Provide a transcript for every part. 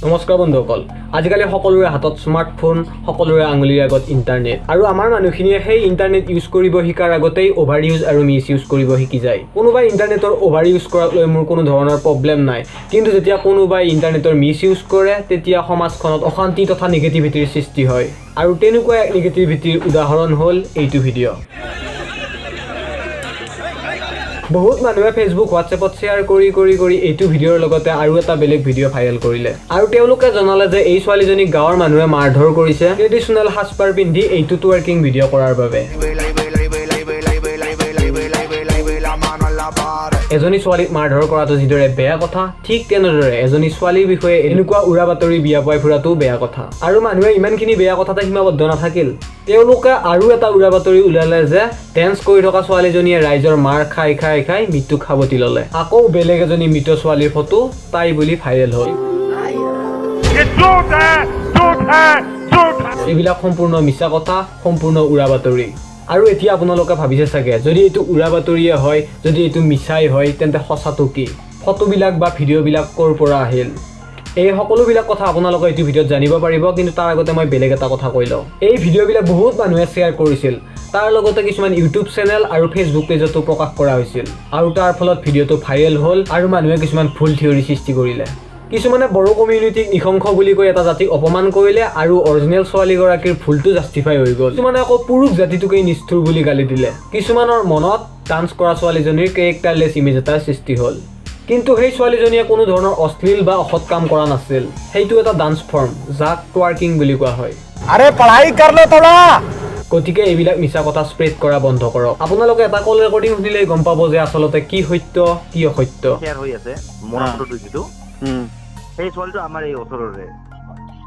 নমস্কাৰ বন্ধুসকল আজিকালি সকলোৰে হাতত স্মাৰ্টফোন সকলোৰে আঙুলিৰ আগত ইন্টাৰনেট আৰু আমাৰ মানুহখিনিয়ে সেই ইন্টাৰনেট ইউজ কৰিব শিকাৰ আগতেই অভাৰ ইউজ আৰু মিছ ইউজ কৰিব শিকি যায় কোনোবাই ইন্টাৰনেটৰ অভাৰ ইউজ কৰাক লৈ মোৰ কোনো ধৰণৰ প্ৰবলেম নাই কিন্তু যেতিয়া কোনোবাই ইন্টাৰনেটৰ মিছ ইউজ কৰে তেতিয়া সমাজখনত অশান্তি তথা নেগেটিভিটিৰ সৃষ্টি হয় আৰু তেনেকুৱা এক নেগেটিভিটিৰ উদাহৰণ হ'ল এইটো ভিডিঅ' বহুত মানুহে ফেসবুক হোৱাটছএপত শ্বেয়াৰ কৰি এইটো ভিডিঅ'ৰ লগতে আৰু এটা বেলেগ ভিডিঅ' ভাইৰেল কৰিলে আৰু তেওঁলোকে জনালে যে এই ছোৱালীজনীক গাঁৱৰ মানুহে মাৰধৰ কৰিছে ট্ৰেডিশ্যনেল সাজপাৰ পিন্ধি এইটো টুৱাৰ্কিং ভিডিঅ' কৰাৰ বাবে এজনী ছোৱালীক মাৰধৰ কৰাটো যিদৰে বেয়া কথা ঠিক তেনেদৰে এজনী ছোৱালীৰ বিষয়ে এনেকুৱা উৰা বাতৰি বিয়পাই ফুৰাটো বেয়া কথা আৰু মানুহে ইমানখিনি বেয়া কথাতে সীমাবদ্ধ নাথাকিল তেওঁলোকে আৰু এটা উৰা বাতৰি উলালে যে ডেন্স কৰি থকা ছোৱালীজনীয়ে ৰাইজৰ মাৰ খাই মৃত্যুক সাৱটি ল'লে আকৌ বেলেগ এজনী মৃত ছোৱালীৰ ফটো তাই বুলি ভাইৰেল হ'ল এইবিলাক সম্পূৰ্ণ মিছা কথা সম্পূৰ্ণ উৰা বাতৰি আৰু এতিয়া আপোনালোকে ভাবিছে চাগে যদি এইটো উৰা বাতৰিয়ে হয় যদি এইটো মিছাই হয় তেন্তে সঁচাটো কি ফটোবিলাক বা ভিডিঅ'বিলাক ক'ৰ পৰা আহিল এই সকলোবিলাক কথা আপোনালোকে এইটো ভিডিঅ'ত জানিব পাৰিব কিন্তু তাৰ আগতে মই বেলেগ এটা কথা কৈ লওঁ এই ভিডিঅ'বিলাক বহুত মানুহে শ্বেয়াৰ কৰিছিল তাৰ লগতে কিছুমান ইউটিউব চেনেল আৰু ফেচবুক পেজতো প্ৰকাশ কৰা হৈছিল আৰু তাৰ ফলত ভিডিঅ'টো ভাইৰেল হ'ল আৰু মানুহে কিছুমান ভুল থিয়ৰী সৃষ্টি কৰিলে কিছুমানে বড়ো কমিউনিটিক নিশংস বুলি কৈ এটা জাতিক অপমান কৰিলে আৰু অৰিজিনেল ছোৱালীগৰাকীৰ ভুলটো জাষ্টিফাই হৈ গ'ল কিছুমানে আকৌ পুৰুষ জাতিটোকেই নিষ্ঠুৰ বুলি গালি দিলে কিছুমানৰ মনত ডান্স কৰা ছোৱালীজনীৰ কেৰেক্টাৰলেছ ইমেজ এটাৰ সৃষ্টি হ'ল কিন্তু সেই ছোৱালীজনীয়ে কোনো ধৰণৰ অশ্লীল বা অসৎ কাম কৰা নাছিল সেইটো এটা ডান্স ফৰ্ম যাক টুৱাৰ্কিং বুলি কোৱা হয় আৰে পঢ়াই কৰ লো তোৰা গতিকে এইবিলাক মিছা কথা স্প্ৰেড কৰা বন্ধ কৰক আপোনালোকে এটা কল ৰেকৰ্ডিং শুনিলেই গম পাব যে আচলতে কি সত্য কি অসত্য শ্বেয়াৰ হৈ আছে মোৰ ফটোটো যিটো সেই ছোৱালীটো আমাৰ এই ওচৰৰে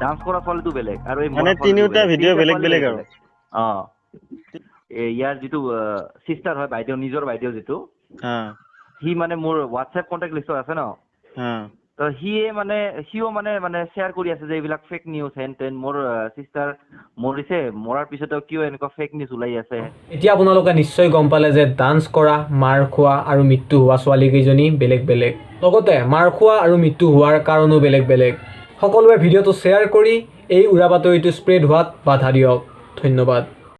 ডান্স কৰা ছোৱালীটো বেলেগ আৰু এই মানে তিনিটা ভিডিঅ' বেলেগ বেলেগ আৰু ইয়াৰ যিটো সিস্টাৰ হয় বাইদেউ নিজৰ বাইদেউ যিটো সি মানে মোৰ হোৱাটছএপ কণ্টেক্ট লিষ্টত আছে ন তো সিও মানে শ্বেয়াৰ কৰি আছে যে এইবিলাক ফেক নিউজ হেন তেন মোৰ সিস্টাৰ মৰিছে মৰাৰ পিছতো কিয় এনেকুৱা ফেক নিউজ ওলাই আছে এতিয়া আপোনালোকে নিশ্চয় গম পালে যে ডান্স কৰা মাৰ খোৱা আৰু মৃত্যু হোৱা ছোৱালীকেইজনী বেলেগ বেলেগ লগতে মাৰ খোৱা আৰু মৃত্যু হোৱাৰ কাৰণো বেলেগ বেলেগ সকলোৱে ভিডিঅ'টো শ্বেয়াৰ কৰি এই উৰা বাতৰিটো স্প্ৰেড হোৱাত বাধা দিয়ক ধন্যবাদ